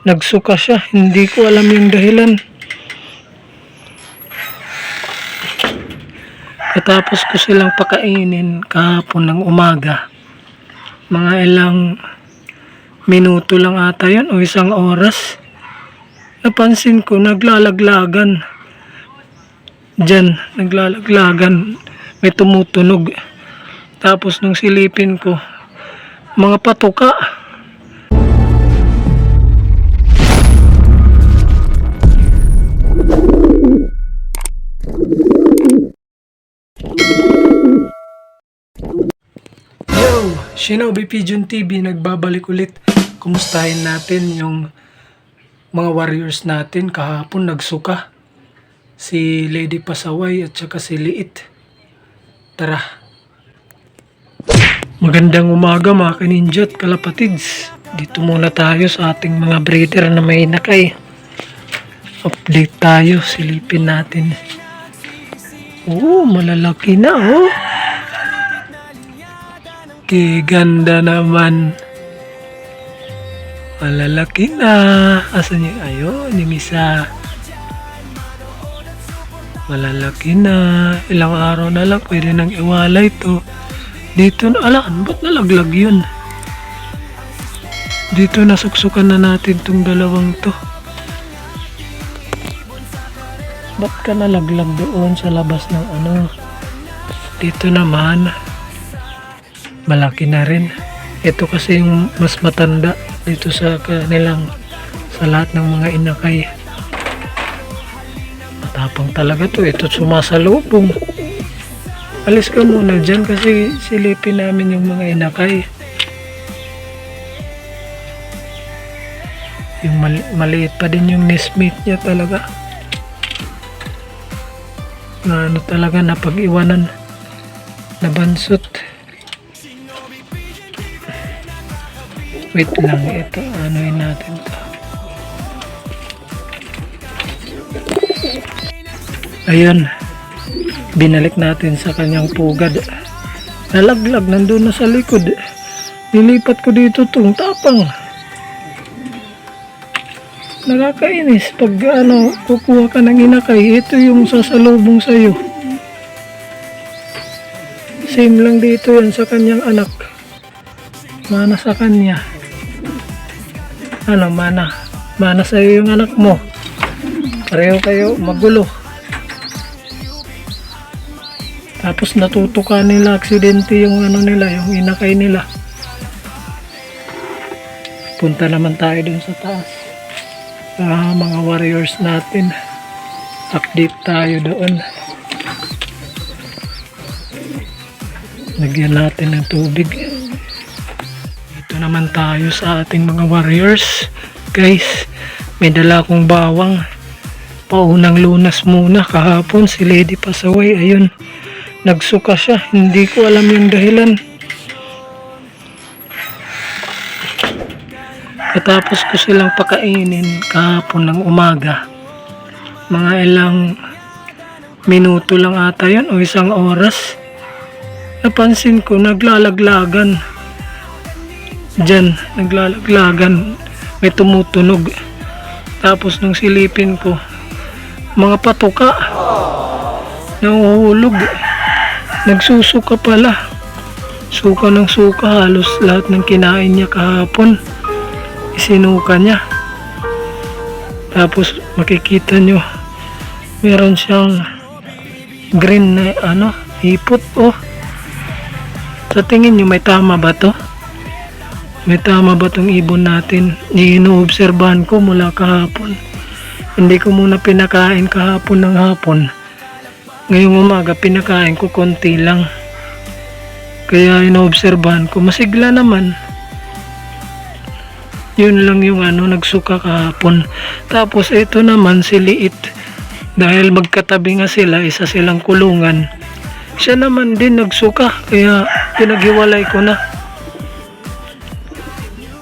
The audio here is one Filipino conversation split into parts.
nagsuka siya. Hindi ko alam yung dahilan. Katapos ko silang pakainin kahapon ng umaga. Mga ilang minuto lang ata yun o isang oras. Napansin ko naglalaglagan. Diyan, naglalaglagan. May tumutunog. Tapos nung silipin ko, mga patuka. Yo! Shinobi Pigeon TV nagbabalik ulit. Kumustahin natin yung mga warriors natin. Kahapon nagsuka. Si Lady Pasaway at saka si Liit. Tara. Magandang umaga mga kaninja at kalapatids. Dito muna tayo sa ating mga breeder na may nakay. Update tayo. Silipin natin. Oo, malalaki na oh. Ganda naman. Malalaki na. Asan yung ayun? Yung isa. Malalaki na. Ilang araw na lang. Pwede nang iwalay to. Dito na. Alaan, ba't nalaglag yun? Dito nasuksukan na natin tong dalawang to. Ba't ka nalaglag doon sa labas ng ano? Dito naman. Malaki na rin. Ito kasi yung mas matanda dito sa kanilang sa lahat ng mga inakay. Matapang talaga to. Ito sumasalubong. Alis ka muna dyan kasi silipin namin yung mga inakay. Yung maliit pa din yung nestmate niya talaga. Na ano talaga na pag-iwanan na bansot. Wait lang, ito anuin natin to. Ayun, binalik natin sa kanyang pugad. Nalaglag, nandun na sa likod. Nilipat ko dito tong tapang. Nakakainis pag ano, kukuha ka ng inakay, ito yung sasalubong sa'yo. Same lang dito yan sa kanyang anak. Mana sa kanya. Ano, mana sa'yo yung anak mo. Pareho kayo magulo. Tapos natutukan nila, aksidente yung ano nila, yung inakay nila. Punta naman tayo dun sa taas. Mga warriors natin. Update tayo doon. Lagyan natin ng tubig. Dito naman tayo sa ating mga warriors. Guys, may dala akong bawang. Paunang lunas muna. Kahapon si Lady Pasaway. Ayun, nagsuka siya. Hindi ko alam yung dahilan. Katapos ko silang pakainin kahapon ng umaga. Mga ilang minuto lang ata yun o isang oras. Napansin ko naglalaglagan. Diyan, naglalaglagan. May tumutunog. Tapos nung silipin ko, mga patuka. Nahuhulog. Nagsusuka pala. Suka ng suka. Halos lahat ng kinain niya kahapon isinuka niya. Tapos makikita nyo meron siyang green na ano, hipot oh. Sa tingin nyo may tama ba to? May tama ba tong ibon natin? Inoobserbahan ko mula kahapon. Hindi ko muna pinakain kahapon ng hapon. Ngayong umaga pinakain ko konti lang. Kaya inoobserbahan ko masigla naman. Yun lang yung ano, nagsuka kahapon. Tapos ito naman si Liit. Dahil magkatabi nga sila, isa silang kulungan. Siya naman din nagsuka. Kaya pinaghiwalay ko na.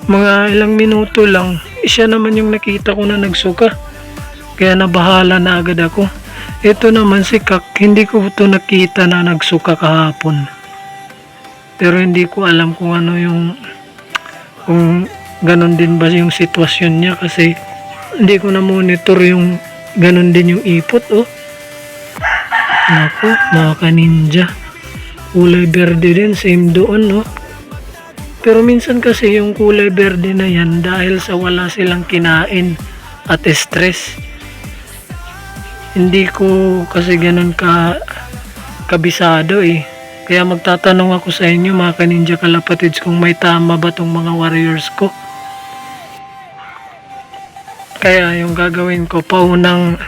Mga ilang minuto lang, siya naman yung nakita ko na nagsuka. Kaya nabahala na agad ako. Ito naman si Kak, hindi ko ito nakita na nagsuka kahapon. Pero hindi ko alam kung ano yung kung ganon din ba yung sitwasyon niya, kasi hindi ko na monitor yung ganon din yung ipot. Oh, naku, mga ka-ninja, kulay berde din, same doon. Pero minsan kasi yung kulay berde na yan, dahil sa wala silang kinain at stress. Hindi ko kasi ganun kabisado eh. Kaya magtatanong ako sa inyo, mga ka-ninja kalapatids, kung may tama ba tong mga warriors ko. Kaya yung gagawin ko, paunang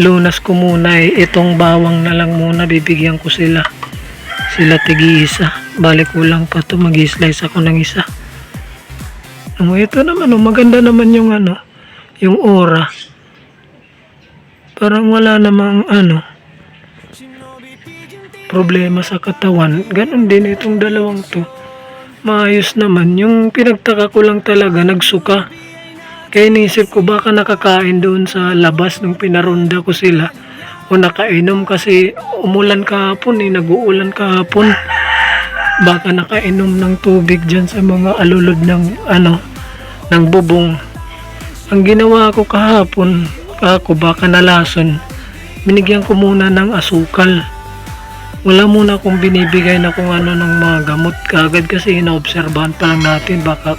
lunas ko muna itong bawang na lang muna, bibigyan ko sila tig-isa. Balik kulang pa to, mag-slice ako ng isa. Ito naman, maganda naman yung yung aura. Parang wala namang problema sa katawan. Ganon din itong dalawang to. Maayos naman. Yung pinagtaka ko lang talaga, nagsuka. Kaya inisip ko baka nakakain doon sa labas nung pinaronda ko sila. O nakainom kasi umulan kahapon nag-uulan kahapon. Baka nakainom ng tubig dyan sa mga alulod ng bubong. Ang ginawa ko kahapon, baka nalason, binigyan ko muna ng asukal. Wala muna akong binibigay na kung ng mga gamot kagad, kasi inoobserbahan pa lang natin, baka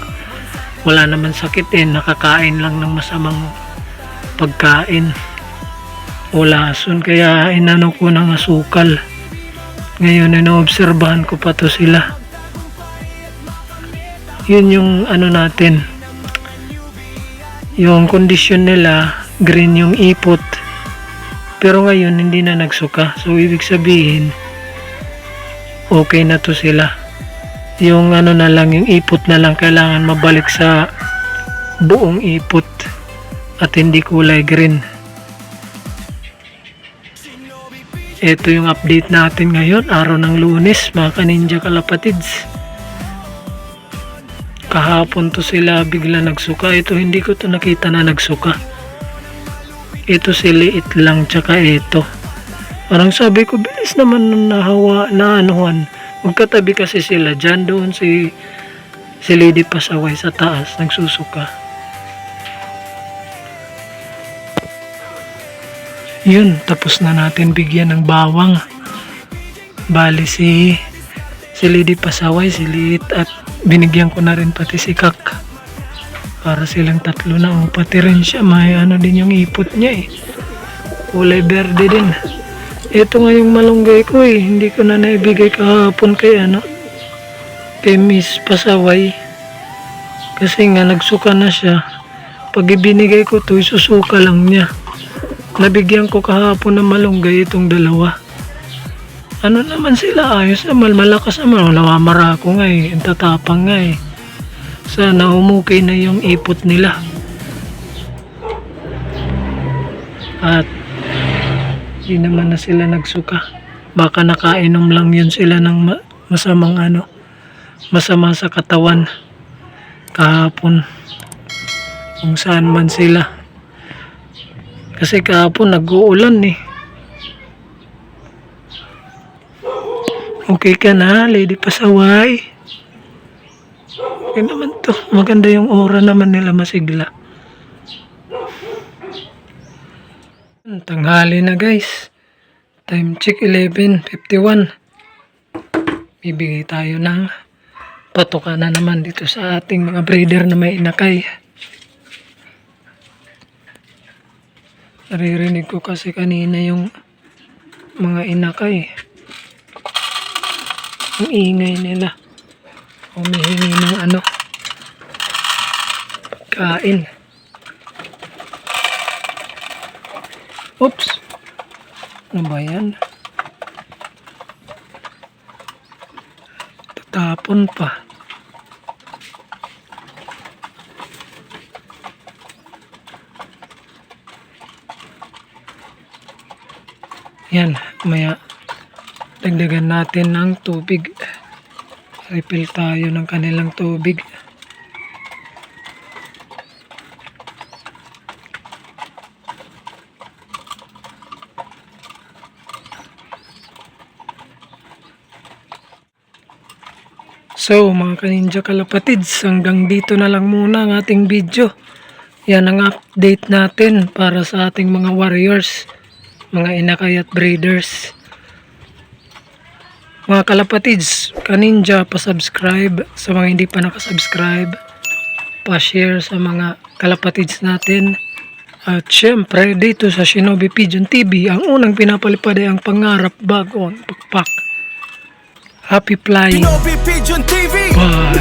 wala naman sakit nakakain lang ng masamang pagkain o lason. Kaya inano ko ng asukal. Ngayon inoobserbahan ko pa to sila. Yun yung natin, yung kondisyon nila, green yung ipot, pero ngayon hindi na nagsuka. So ibig sabihin okay na to sila. Yung na lang, yung ipot na lang kailangan mabalik sa buong ipot at hindi kulay green. Ito yung update natin ngayon, araw ng Lunes, mga ka-ninja kalapatids. Kahapon to sila bigla nagsuka. Ito hindi ko to nakita na nagsuka. Ito siliit lang, tsaka ito. Parang sabi ko, bilis naman na anuhan. Magkatabi kasi sila dyan, doon si Lady Pasaway sa taas, nagsusuka. Yun, tapos na natin bigyan ng bawang. Bali si Lady Pasaway, si Lit, at binigyan ko na rin pati si Kak. Para silang tatlo na. Pati rin siya, may din yung ipot niya kulay berde din. Ito nga yung malunggay ko hindi ko na naibigay kahapon kay Miss Pasaway, kasi nga nagsuka na siya. Pag ibinigay ko to, isusuka lang niya. Nabigyan ko kahapon ng malunggay itong dalawa. Naman sila, ayos naman, malakas naman. Nawamara ako nga ang tatapang nga sana umukay na yung ipot nila. At di naman na sila nagsuka. Baka nakainom lang yun sila ng masamang masama sa katawan kahapon, kung saan man sila. Kasi kahapon nag-uulan Okay ka na, Lady Pasaway? Okay naman to. Maganda yung aura naman nila, masigla. Tanghali na guys. Time check 11:51. Bibigay tayo ng patuka na naman dito sa ating mga breeder na may inakay. Naririnig ko kasi kanina yung mga inakay. Ang ingay nila. Humihingi ng kain. Oops. Ano ba yan? Tatapon pa. Yan, maya dagdagan natin ng tubig. Refill tayo ng kanilang tubig. So mga kaninja kalapatids, hanggang dito na lang muna ang ating video. Yan ang update natin para sa ating mga warriors, mga inakay at breeders. Mga kalapatids, kaninja, pa-subscribe sa mga hindi pa nakasubscribe, pa-share sa mga kalapatids natin. At syempre dito sa Shinobi Pigeon TV, ang unang pinapalipad ay ang pangarap bago ang pakpak. Happy flying! Shinobi Pigeon TV. Bye!